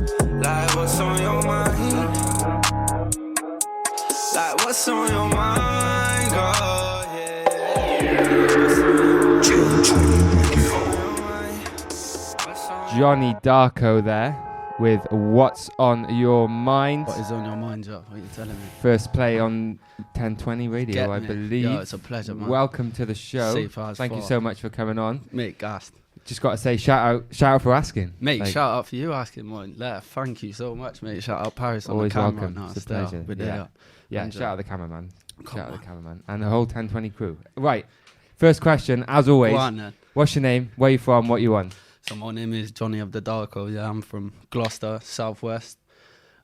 Like what's on your mind? Like what's on your mind, girl? Johnnie Darko there with What's on Your Mind. What is on your mind, Joe? What are you telling me? First play on 1020 radio, I believe. Yeah, it's a pleasure, man. Welcome to the show. Safe as Thank you fuck. so much for coming on. Mate, gassed. Just got to say, shout out for asking. Mate, Like, shout out for you asking mine. Yeah, thank you so much, mate. Shout out Paris on always the camera welcome. right now. It's a Still, pleasure. with Yeah. it. Yeah, Enjoy. shout out the cameraman. Come Shout out on. the cameraman. And the whole 1020 crew. Right, first question, as always. Go on, then. What's your name? Where you from? What you want? So my name is Johnnie of the Darko. Yeah, I'm from Gloucester, Southwest.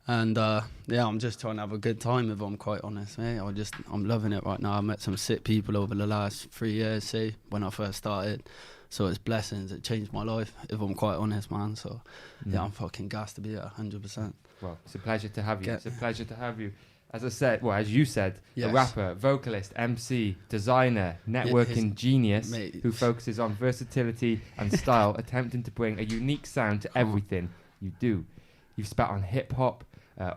And yeah, I'm just trying to have a good time if I'm quite honest, mate. I'm loving it right now. I met some sick people over the last 3 years, say, when I first started. So it's blessings. It changed my life, if I'm quite honest, man. So yeah, I'm fucking gassed to be here, 100%. Well, it's a pleasure to have you. Get- It's a pleasure to have you. As I said, well, as you said, Yes. a rapper, vocalist, MC, designer, networking genius mate. who focuses on versatility and style, attempting to bring a unique sound to everything you do. You've spat on hip hop,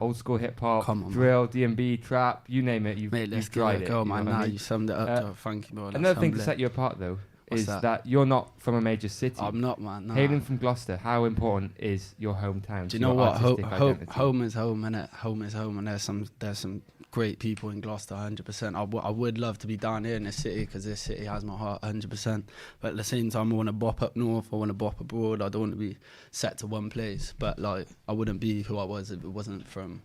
old school hip hop, Come on, drill, D&B, trap, you name it. You've, Mate, let's you've give tried it it. a go, you know man. what I Nah, mean? you summed it up, Uh, Joe. Thank you, bro. That's Another thing to humbling. set you apart, though, What's is that? that you're not from a major city. I'm not, man. Nah. Hailing from Gloucester, how important is your hometown? Do to you know your what? artistic identity? Home is home, innit? Home is home, and there's some great people in Gloucester, 100%. I would love to be down here in this city because this city has my heart, 100%. But at the same time, I want to bop up north. I want to bop abroad. I don't want to be set to one place. But like, I wouldn't be who I was if I wasn't from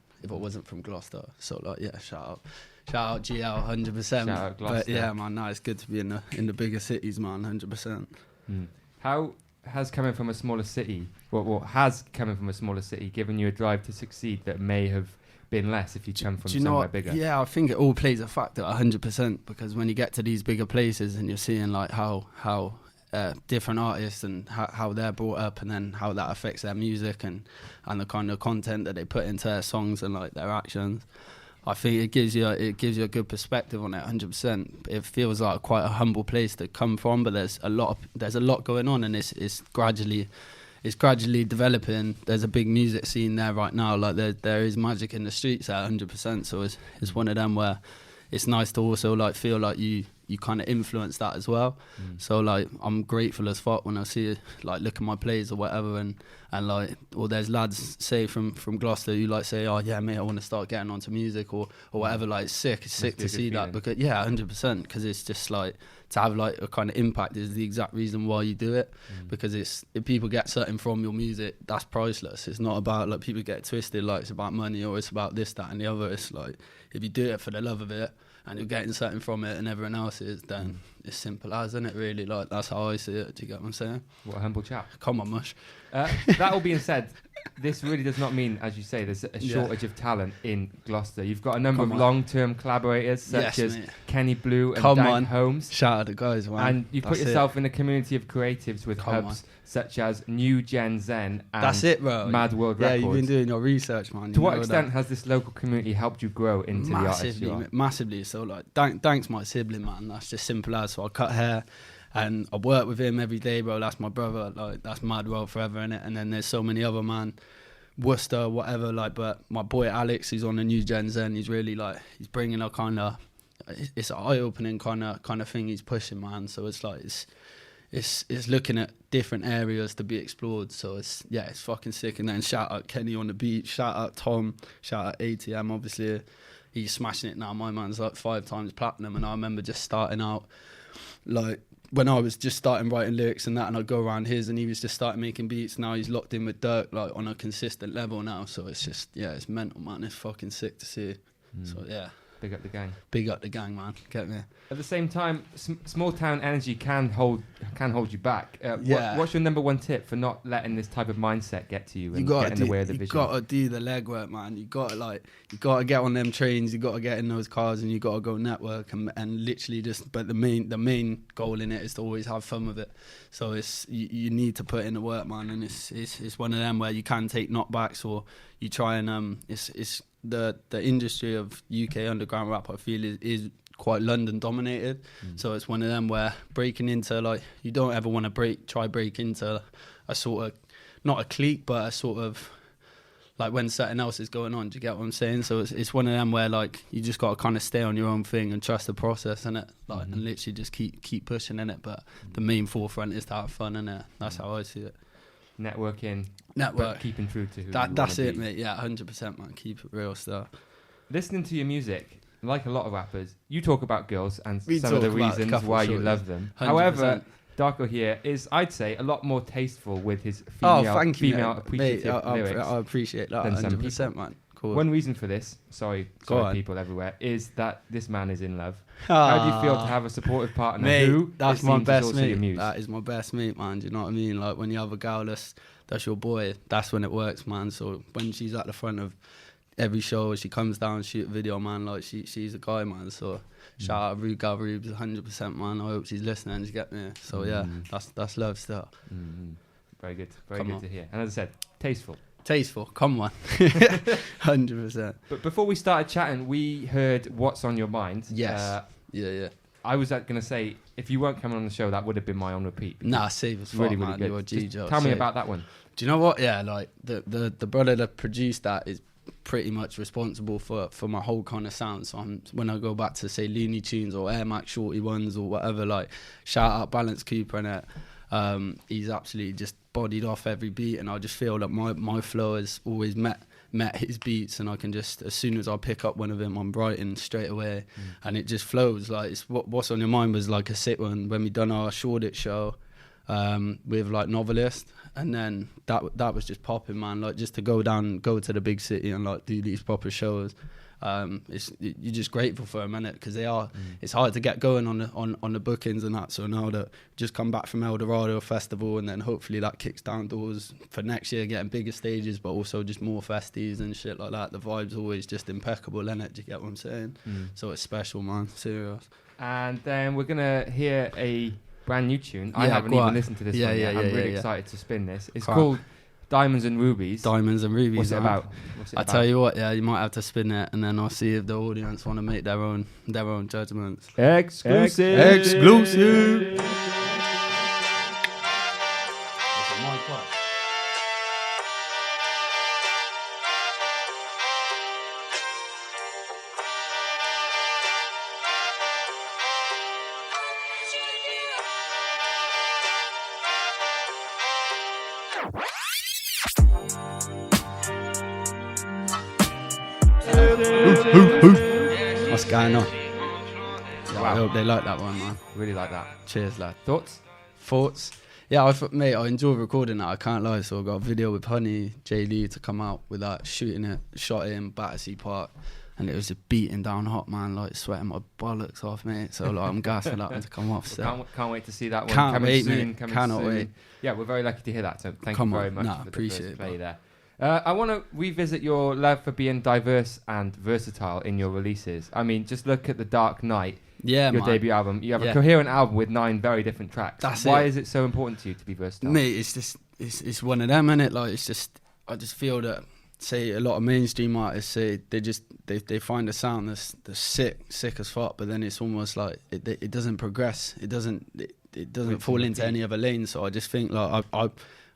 Gloucester. So like, yeah, shout out GL, 100%. Shout out Gloucester. But yeah, man, no, it's good to be in the bigger cities, man, 100%. How has coming from a smaller city, what has coming from a smaller city given you a drive to succeed that may have been less if you come from Do you know somewhere what? bigger? Yeah, I think it all plays a factor, 100%. Because when you get to these bigger places and you're seeing like how different artists and how they're brought up, and then how that affects their music and the kind of content that they put into their songs and like their actions, I think it gives you a good perspective on it, 100%. It feels like quite a humble place to come from, but there's a lot going on, and it's gradually developing. There's a big music scene there right now. Like there is magic in the streets at 100%. So it's one of them where it's nice to also like feel like you kind of influence that as well. So like I'm grateful as fuck when I see like look at my plays or whatever, and like, or there's lads say from Gloucester who like say, oh yeah mate, I want to start getting onto music or whatever. Like it's sick be a to good see that, feeling. because yeah, 100%, because it's just like to have like a kind of impact is the exact reason why you do it. Because it's, if people get something from your music, that's priceless. It's not about like people get twisted like it's about money or it's about this, that and the other. It's like if you do it for the love of it and you're getting something from it and everyone else is, then it's simple as, isn't it, really? Like that's how I see it. Do you get what I'm saying? What a humble chap. Come on, mush. That all being said, this really does not mean, as you say, there's a Yeah. shortage of talent in Gloucester. You've got a number Come of on. long-term collaborators such Yes, as mate. Kenny Blue and Come Dan on. Holmes. Shout out to guys, man. And you've put That's yourself in a community of creatives with Come hubs such as New Gen Zen and That's it, bro. Mad World Yeah, Records. you've been doing your research, man. To You what know extent that. has this local community helped you grow into the artist you are? Massively. So like, thanks my sibling, man. That's just simple as. So I cut hair, and I work with him every day, bro. That's my brother. Like that's Mad World forever, innit? And then there's so many other man, Worcester, whatever. Like, but my boy Alex, he's on the New Gen Zen. He's really like, he's bringing a kind of, it's an eye-opening kind of thing he's pushing, man. So it's like it's looking at different areas to be explored. So it's fucking sick. And then shout out Kenny on the beat, shout out Tom, shout out ATM. Obviously, he's smashing it now. My man's like 5 times platinum, and I remember just starting out like when I was just starting writing lyrics and that, and I'd go around his, and he was just starting making beats. Now he's locked in with Dirk like on a consistent level now. So it's just it's mental, man. It's fucking sick to see. So yeah. Big up the gang. Big up the gang, man. Get me. At the same time, small town energy can hold you back. Yeah. What's your number one tip for not letting this type of mindset get to you and get in the way of the vision? You gotta do the legwork, man. You gotta get on them trains. You gotta get in those cars, and you gotta go network and literally just. But the main goal in it is to always have fun with it. So it's you need to put in the work, man. And it's one of them where you can take knockbacks, or you try and it's the industry of UK underground rap, I feel, is quite London dominated. So it's one of them where breaking into, like, you don't ever want to break into a sort of, not a clique, but a sort of like when something else is going on. Do you get what I'm saying? So it's one of them where like you just got to kind of stay on your own thing and trust the process in it, like and literally just keep pushing in it. But the main forefront is to have fun in it. That's how I see it. Networking, Network, keeping true to who that's you it, be. mate. Yeah, 100%, man. Keep it real stuff. Listening to your music, like a lot of rappers, you talk about girls and We some of the talk about a reasons couple, why you sure, love yeah. them. 100%. However, Darko here is, I'd say, a lot more tasteful with his Oh, female, thank you, female mate. appreciative lyrics. I appreciate that, than some 100%, man. Cool. One reason for this, sorry Go on. people everywhere, is that this man is in love. How do you feel to have a supportive partner mate, who that's it my seems, is best also your mate. muse? That is my best mate, man. Do you know what I mean? Like when you have a girl that's your boy, that's when it works, man. So when she's at the front of every show, she comes down, shoot a video, man. Like she's a guy, man. So shout out Rubies, 100%, man. I hope she's listening. You get me? So yeah, that's love stuff. Very good, very good to hear. And as I said, tasteful. Tasteful, come on, 100%. But before we started chatting, we heard "What's on Your Mind." Yes. Yeah. I was going to say, if you weren't coming on the show, that would have been my on repeat. Nah, save as fuck, Really, man. really good. You're a G, Just Joe. tell me Save. about that one. Do you know what? Yeah, like the brother that produced that is pretty much responsible for my whole kind of sound. So when I go back to say Looney Tunes or Air Max Shorty ones or whatever, like shout out Balance Cooper and it. He's absolutely just bodied off every beat, and I just feel that my flow has always met his beats, and I can just, as soon as I pick up one of them, I'm writing straight away, and it just flows. Like it's What's on Your Mind was like a sick one when we done our Shoreditch show with like Novellious, and then that was just popping, man. Like just to go to the big city and like do these proper shows. You're just grateful for them, innit? Because they are. It's hard to get going on the bookings and that. So now that just come back from El Dorado Festival, and then hopefully that kicks down doors for next year, getting bigger stages, but also just more festies and shit like that. The vibe's always just impeccable, innit? Do you get what I'm saying? So it's special, man. Serious. And then we're gonna hear a brand new tune. I Yeah, haven't go even on. listened to this one yet. I'm really excited to spin this. It's Go on. called Diamonds and Rubies. Diamonds and Rubies. What's it man. about? What's it I about? tell you what, yeah, you might have to spin it, and then I'll see if the audience want to make their own judgments. Exclusive. Exclusive. What's going on? Yeah, I hope they like that one, man. Really like that. Cheers, lad. Thoughts? Thoughts? Yeah, mate, I enjoy recording that. I can't lie. So I got a video with Honey, J Lee to come out with that, shooting it, shot it in Battersea Park, and it was just beating down hot, man, like sweating my bollocks off, mate. So like, I'm gassed for that one to come off. So. Can't wait to see that one. Can't coming wait, soon, mate. coming Cannot soon. wait. Yeah, we're very lucky to hear that. So thank Come you on. very much Nah, for the appreciate first it, play bro. there. I want to revisit your love for being diverse and versatile in your releases. I mean, just look at The Dark Night, Yeah, your man. debut album. You have a Yeah. coherent album with 9 very different tracks. That's Why it. is it so important to you to be versatile? Mate, it's just it's one of them, innit? Like it's just I just feel that say a lot of mainstream artists say they find a sound that's sick as fuck, but then it's almost like it doesn't progress. It doesn't fall into any other lane. So I just think like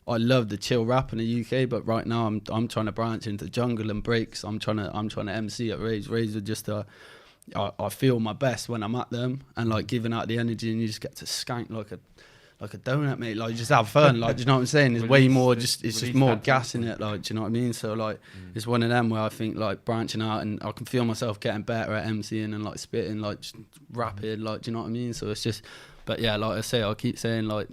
I love the chill rap in the UK, but right now I'm trying to branch into jungle and breaks. I'm trying to MC at Raves. Raves are just I feel my best when I'm at them and like giving out the energy, and you just get to skank like a donut, mate. Like just have fun. Like, do you know what I'm saying? There's way more. It's just more gas in it. Like, do you know what I mean? So like, it's one of them where I think like branching out, and I can feel myself getting better at MCing and like spitting, like just rapid. Like, do you know what I mean? So it's just, but yeah, like I say, I keep saying like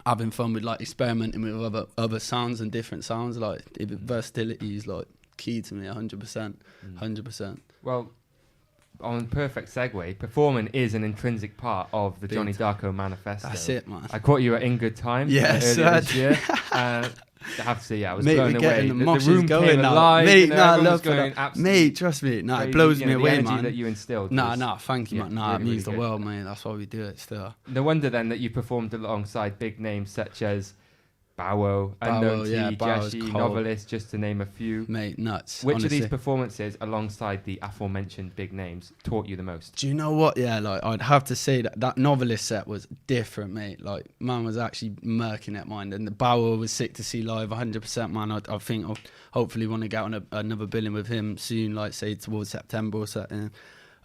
having fun with like experimenting with other sounds and different sounds. Like versatility is like key to me, 100%. Well, on perfect segue, performing is an intrinsic part of the Big Johnnie Darko manifesto. That's it, man. I caught you at In Good Time Yes, earlier this year. I have to say, yeah, I was Mate, blown we're away. getting the moshes room going came now. alive. Mate, you know, nah, I everyone love was going that. absolutely Mate, trust me. Nah, crazy. it blows You me know, away, the energy man. that you instilled. Nah, thank you, yeah, man. Nah, really, it means really the good. world, mate. That's why we do it still. No wonder then that you performed alongside big names such as Bowo, Unknown T, yeah, Bowo's Jeshi, cold. Novelist, just to name a few. Mate, nuts. Which honestly. of these performances, alongside the aforementioned big names, taught you the most? Do you know what? Yeah, like I'd have to say that Novelist set was different, mate. Like man was actually murking at mine, and the Bower was sick to see live, 100%, man. I think I'll hopefully want to get on another billing with him soon, like say towards September or something.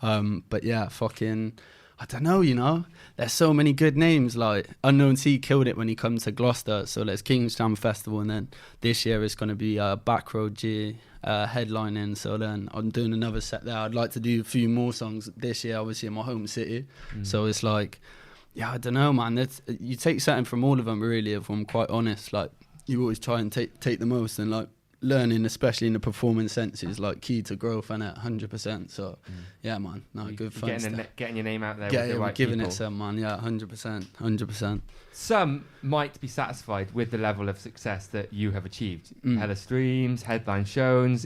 But yeah, fucking, I don't know, you know. There's so many good names. Like Unknown T killed it when he comes to Gloucester. So there's King's Jam Festival, and then this year it's going to be Back Road G headlining. So then I'm doing another set there. I'd like to do a few more songs this year, obviously in my home city. So it's like, yeah, I don't know, man. You take something from all of them, really. If I'm quite honest, like you always try and take the most, and like learning, especially in the performance sense, is like key to growth, and 100%. So yeah, man, good fun stuff. Getting your name out there with the right giving people. it some, man. Yeah, 100%. Some might be satisfied with the level of success that you have achieved. Hella streams, headline shows,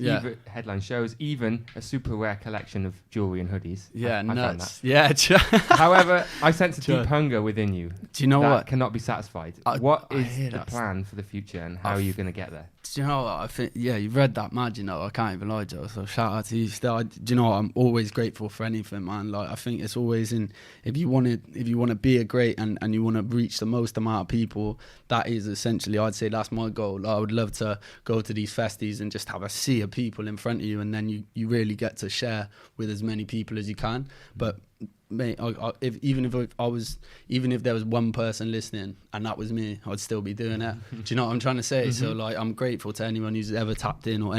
even a super rare collection of jewelry and hoodies. Yeah, I nuts. found that. Yeah. However, I sense a deep hunger within you. Do you know that what? Cannot be satisfied. What is the plan for the future, and how are you going to get there? Do you know what? I think, yeah, you've read that mad, you know. I can't even lie, Joe. So shout out to you still. Do you know what? I'm always grateful for anything, man. Like, I think it's always if you want to be a great and you want to reach the most amount of people, that is essentially, I'd say that's my goal. Like, I would love to go to these festies and just have a sea of people in front of you, and then you really get to share with as many people as you can. But mate, even if there was one person listening and that was me, I'd still be doing it. Do you know what I'm trying to say? So like, I'm grateful to anyone who's ever tapped in or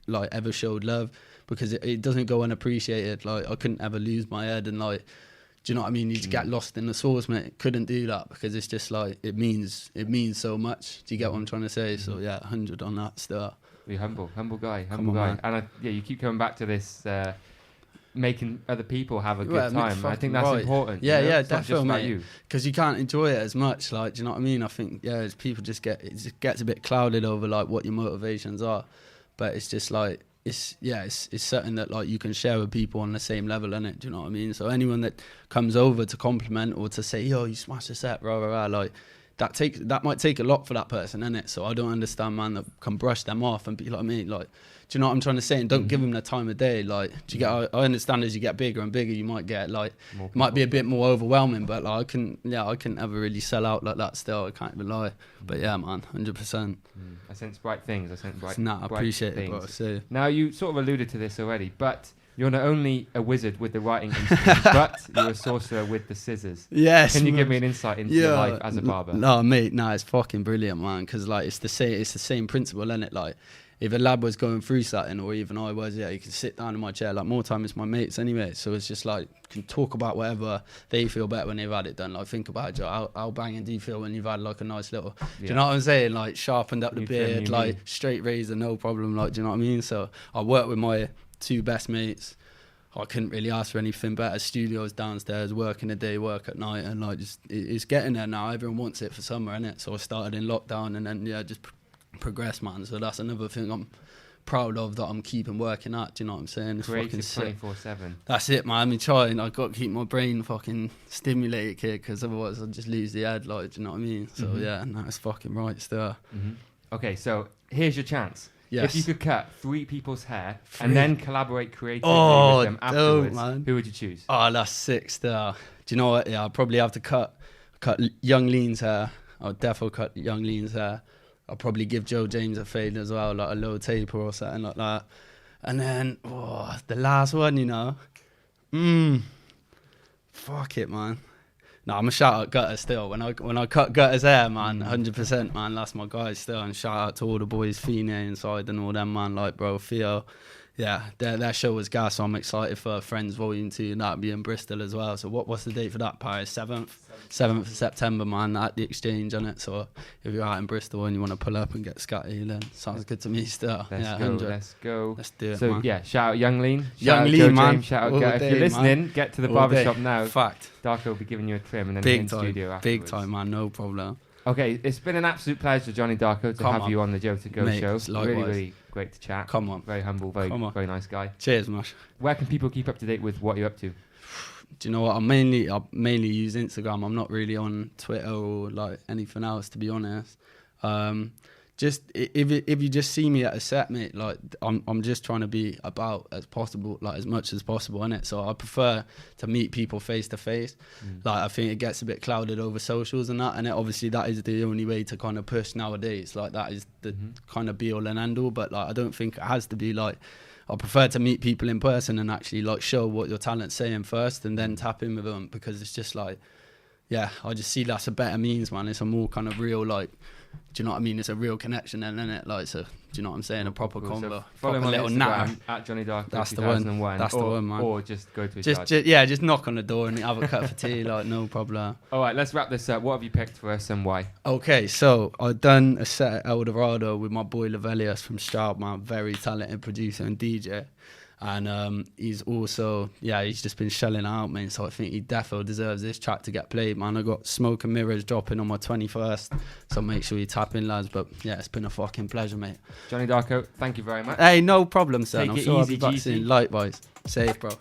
like ever showed love, because it doesn't go unappreciated. Like, I couldn't ever lose my head, and like, do you know what I mean? You just get lost in the sauce, mate. Couldn't do that, because it's just like, it means so much. Do you get what I'm trying to say? So yeah, 100 on that still. Be humble guy. Man. And you keep coming back to this. Making other people have a good time. I think fucking that's right. important. Yeah, you know? yeah, It's not just definitely, about mate. you. Because you can't enjoy it as much. Like, do you know what I mean? I think, yeah, people just gets a bit clouded over like what your motivations are. But it's just like, it's something that like you can share with people on the same level, innit? Do you know what I mean? So anyone that comes over to compliment or to say, yo, you smashed the set, rah, rah, rah, like, that might take a lot for that person, innit? So I don't understand, man, that can brush them off and be like me, like, do you know what I'm trying to say? And don't give them the time of day. Like, do you get? I understand as you get bigger and bigger, you might get like, it might be a bit more overwhelming. But like, I couldn't ever really sell out like that. Still, I can't even lie. But yeah, man, 100%. I sense bright things. I sense bright. I appreciate bright it, bro. things. So. Now, you sort of alluded to this already, but you're not only a wizard with the writing instrument, but you're a sorcerer with the scissors. Yes. Can you give me an insight into your life as a barber? No, mate. No, it's fucking brilliant, man. Because like, it's the same principle, isn't it? Like, if a lad was going through something, or even I was, yeah, you can sit down in my chair. Like, more time it's my mates anyway. So it's just like, you can talk about whatever. They feel better when they've had it done. Like, think about it, Joe. How banging do you feel when you've had like a nice little, do you know what I'm saying? Like, sharpened up the beard, like straight razor, no problem. Like, do you know what I mean? So I work with my two best mates. I couldn't really ask for anything better. Studios downstairs, work in the day, work at night, and like, just it's getting there now. Everyone wants it for summer, innit? So I started in lockdown, and then just progress, man. So that's another thing I'm proud of, that I'm keeping working at. Do you know what I'm saying? It's Creative fucking 24/7. That's it, man. I'm trying. I've got to keep my brain fucking stimulated, kid, because otherwise I'll just lose the head. Like, do you know what I mean? So yeah, no, it's fucking right still. Okay, so here's your chance. Yes. If you could cut 3 people's hair and then collaborate creatively with them dope, afterwards, man. who would you choose? Oh, that's sick still. Do you know what? Yeah, I'll probably have to cut Young Lean's hair. I'll definitely cut Young Lean's hair. I'll probably give Joe James a fade as well, like a low taper or something like that. And then, the last one, you know. Fuck it, man. No, I'm a shout out Gutter still. When I cut Gutter's hair, man, 100%, man, that's my guy still. And shout out to all the boys, Fine inside and all them, man, like, bro, Theo. Yeah, their show was gas, so I'm excited for Friends Volume 2, and that'll be in Bristol as well. So what's the date for that, Paris? 7th of September, man, at the Exchange, on it. So if you're out in Bristol and you want to pull up and get scatty, then sounds good to me still. Let's go. Let's do it, so man. Yeah, shout out Young Lean. Young Shout Lean, out Joe man. James, shout out All Gutter. day, If you're listening, man. get to the All barbershop day. now. Fact. Darko will be giving you a trim and then Big in time. studio afterwards. Big time, man, no problem. Okay, it's been an absolute pleasure, Johnnie Darko, to have you on the Joe to Go Mate, show. likewise. Really great to chat. Come on. Very humble, very nice guy. Cheers, Mosh. Where can people keep up to date with what you're up to? Do you know what? I mainly use Instagram. I'm not really on Twitter or like anything else, to be honest. Just if you just see me at a set, mate, like I'm just trying to be about as possible, like as much as possible, innit? So I prefer to meet people face to face. Like I think it gets a bit clouded over socials and that, and obviously that is the only way to kind of push nowadays. Like that is the kind of be all and end all. But like I don't think it has to be. Like I prefer to meet people in person and actually like show what your talent's saying first, and then tap in with them, because it's just like, yeah, I just see that's a better means, man. It's a more kind of real, like, do you know what I mean? It's a real connection then, isn't it? Like, so, do you know what I'm saying? A proper Cool. combo. So follow him on Instagram at Johnnie Darko. That's the 2001. one. That's the one, man. Or just go to his just knock on the door and have a cup of tea, like, no problem. All right, let's wrap this up. What have you picked for us and why? Okay, so I've done a set at El Dorado with my boy Lovellious from Stroud, man. Very talented producer and DJ. And he's also, he's just been shelling out, man. So I think he definitely deserves this track to get played, man. I got Smoke and Mirrors dropping on my 21st, so make sure you tap in, lads. But yeah, it's been a fucking pleasure, mate. Johnnie Darko, thank you very much. Hey, no problem, son. Take I'm it sure I'll easy, be back GC. soon. Likewise. Safe, bro.